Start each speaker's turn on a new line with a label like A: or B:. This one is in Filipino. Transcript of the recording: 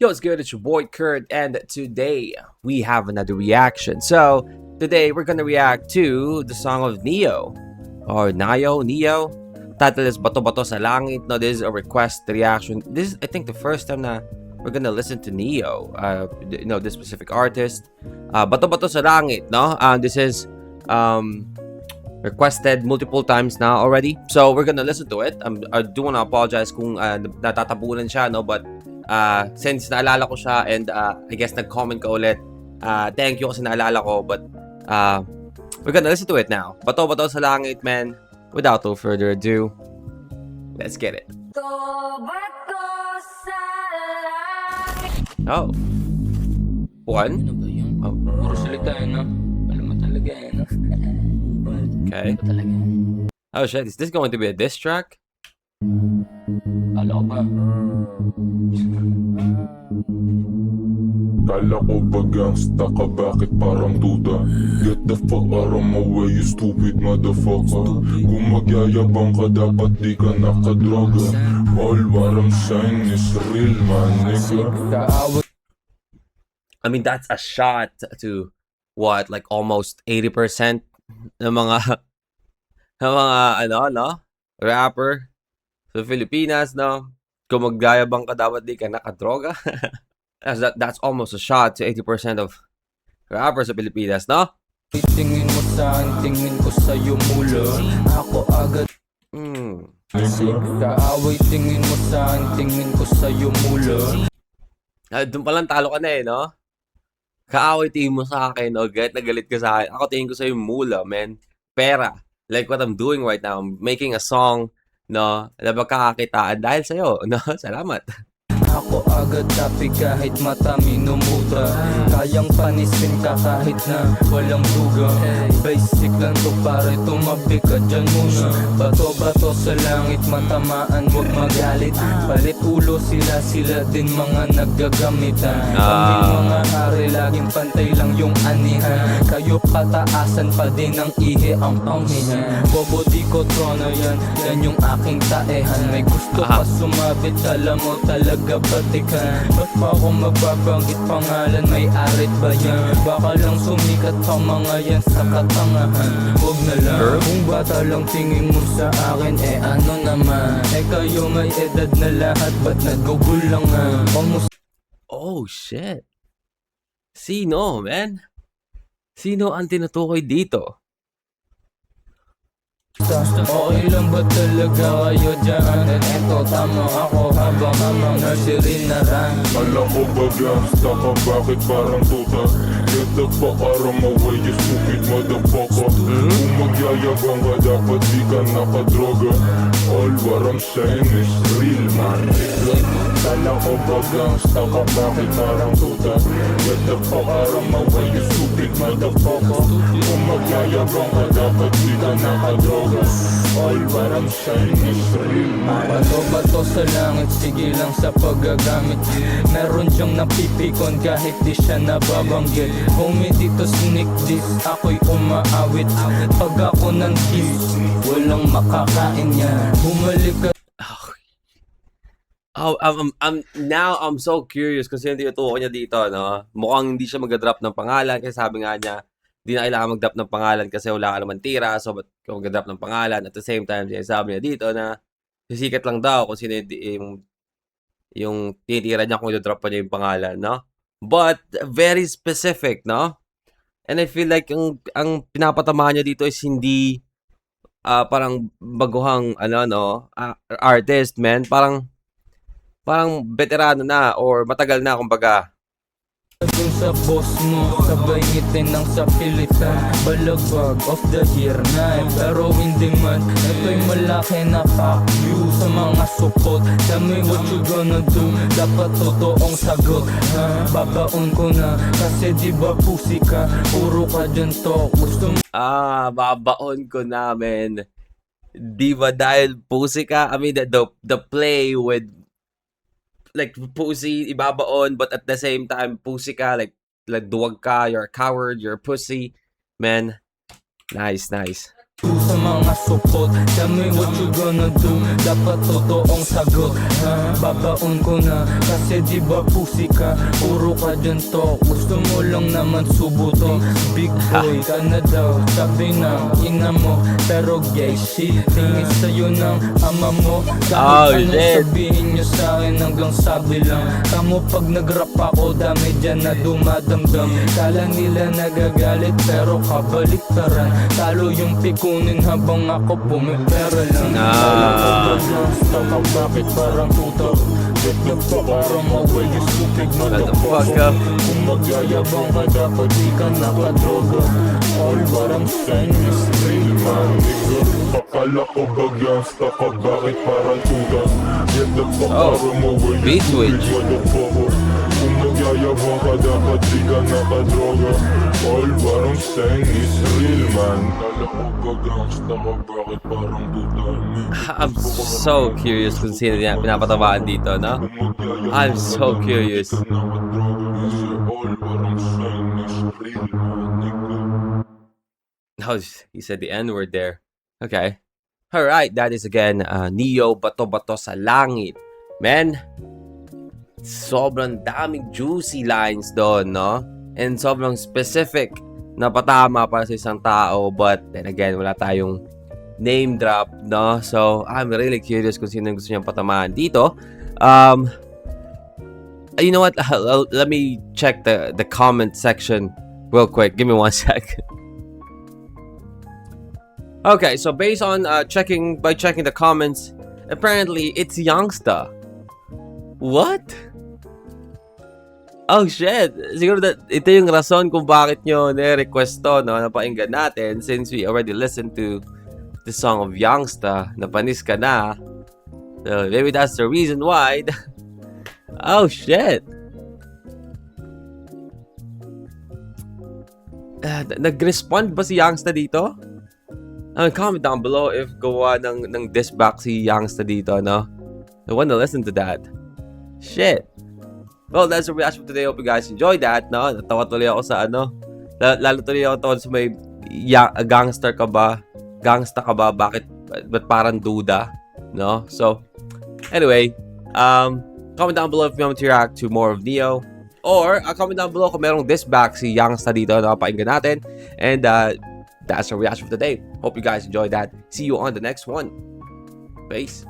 A: Yo, it's good. It's your boy Kurt, and today we have another reaction. So today we're gonna react to the song of Neo or Neo. Title is Bato Bato sa Langit. No, this is a request reaction. This is, I think, the first time na we're gonna listen to Neo. This specific artist. Bato Bato sa Langit. No, this is requested multiple times now already. So we're gonna listen to it. I do wanna apologize kung natatabunan siya, no, but since naalala ko siya and I guess nag-comment ka ulit, thank you kasi naalala ko, but we're gonna listen to it now. Bato Bato sa Langit, man. Without no further ado, let's get it. Oh. One?
B: Ano ba yun?
A: Oh.
B: Puro salita no? Alam mo talaga no?
A: Okay.
B: Ano ba talaga?
A: Oh shit, is this going to be a diss track?
B: Kala ko ba?
C: Kala ko ba gangsta ka, bakit parang duda? Get the fuck out of my way, you stupid motherfucker. Kung magyayabang ka, dapat di ka nakadroga. All what I'm saying is real, man, nigga.
A: I mean, that's a shot to what, like almost 80% ng mga rapper sa Pilipinas, no? Kung magyayabang ka, dapat di ka nakadroga. That's almost a shot to 80% of rappers sa Pilipinas, no?
B: Tingin mo sa tingin ko sa'yo mula. Ako agad kaaway. Tingin mo sa tingin ko sa'yo mula.
A: Doon palang talo ka na eh, no? Kaaway tingin mo sa akin, o galit na galit ka sa akin. Ako tingin ko sa'yo mula, man. Pera. Like what I'm doing right now. I'm making a song, no? Na magkakakitaan dahil sa'yo, no? Salamat.
B: Ako agad tapi kahit mata minumuta. Kayang panisin ka kahit na walang duga. Basic lang to pare, tumabi ka dyan muna. Bato-bato sa langit, matamaan wag magalit. Palit ulo sila din mga naggagamitan. Kami mga hari, laging pantay lang yung anihan. Kayo pataasan pa din ang ihe ang panghihan. Bobo di ko trono yan, yan yung aking taehan. May gusto pa sumabit, alam mo talaga batikan. Ba't pa ako magbabanggit pangalan, may arit ba yan? Baka lang sumikat pa mga yan sa katangahan. Huwag na lang, kung bata lang tingin mo sa akin, ano naman? Kayo may edad na lahat, ba't nagugulangan?
A: Oh, shit. Sino, man? Sino ang tinutukoy dito?
B: Okay lang ba talaga kayo dyan? Eto tama ako habang amang nursery na ran.
C: Kala ko ba gangsta ka, bakit parang tuta? Get the fuck out of my way, you stupid motherfucker. Kung magyayabang ka, dapat di ka nakadroga. All what I'm saying is real, man, nigga. Kala ko ba gangsta ka, bakit parang tuta? Get the fuck out of my way, you stupid motherfucker. Kung magyayabang ka, dapat di ka nakadroga. All what I'm saying is real, man.
B: Bato-bato sa langit, sige lang sa paggagamit. Meron siyang napipikon kahit di siya nababanggit. Kung hindi to sneak diss, ako'y umaawit. Pag ako ng kiss, walang makakain yan. Bumalik ka.
A: I'm so curious kasi yung tinutukoy niya dito, no? Mukhang hindi siya mag-drop ng pangalan kasi sabi nga niya, di na kailangan mag-drop ng pangalan kasi wala ka naman tira, so ba't ka mag-drop ng pangalan? At the same time, sabi niya dito na sisikat lang daw kung sino yung tinitira niya kung i-drop pa niya yung pangalan, no? But very specific, no? And I feel like ang pinapatamaan niya dito is hindi parang baguhang artist, man. Parang veterano na or matagal na kumbaga.
B: Dun sa boss mo, sabay ngitin ng sa Pilipan. Balagbag of the year na pero hindi man. Ito'y malaki na fuck you sa mga support. Tell me what you gonna do, dapat totoong sagot. Babaon ko na, kasi di ba pusi ka? Puro ka dyan to, gusto mo.
A: Babaon ko na, men. Di ba dahil pusi ka? I mean, the play with like pussy, ibabaon, but at the same time, pussy ka, like duwag ka, you're a coward, you're a pussy. Man, nice.
B: Sa mga supot. Tell me what you gonna do, dapat totoong sagot. Babaon ko na, kasi di ba pusi ka? Puro ka dyan to, gusto mo lang naman subo to. Big boy ka na daw, sabi ng ina mo. Pero gay shit, tingin sa'yo ng ama mo. Kahit anong
A: shit.
B: sabihin nyo sa'kin hanggang sabi lang. Tamo pag nag-rap ako, dami dyan na dumadamdam. Kala nila nagagalit pero kabaliktaran. Talo yung pikunin habang ako pumipera lang. Stop, bakit parang tuta? Get the fuck parang maway yung stupid motherfucker. Kung magyayabang ka dapat di ka nakadroga. All what I'm saying is real man, nigga.
C: Akala ko ba gangsta ka, bakit parang tuta? Get the fuck parang maway yung
A: beat switch.
C: motherfucker. Kung magyayabang ka dapat di ka nakadroga. All what I'm saying is real man. Akala ko ba gangsta ka, bakit parang tuta?
A: I'm so curious kung sino niya pinapatamaan dito, no? I'm so curious. Oh, he said the N-word there. Okay. Alright, that is again Neo Bato-Bato sa Langit. Man, sobrang daming juicy lines doon, no? And sobrang specific na patama para sa isang tao. But then again, wala tayong name drop, no? So, I'm really curious kung sino yung gusto niyang patamaan dito. You know what? Let me check the comment section real quick. Give me 1 second. Okay, so based on checking the comments, apparently it's Youngsta. What? Oh shit. Siguro ito yung rason kung bakit nyo ni-request to, no? Napainggan natin since we already listened to the song of Youngsta. Napanis ka na. So maybe that's the reason why. Oh shit. Nag-respond ba si Youngsta dito? Comment down below if gawa ng diss back si Youngsta dito, no? I want to listen to that. Shit. Well, that's the reaction for today. Hope you guys enjoyed that, no? Natawa tuloy ako sa ano. Lalo tuloy ako tungkol sa may gangster ka ba? Gangsta ka ba? Ba't parang duda? No? So, anyway, comment down below if you want to react to more of Neo. Or, comment down below kung merong diss back si Youngsta dito na painggan natin. And, that's our reaction for today. Hope you guys enjoyed that. See you on the next one. Peace.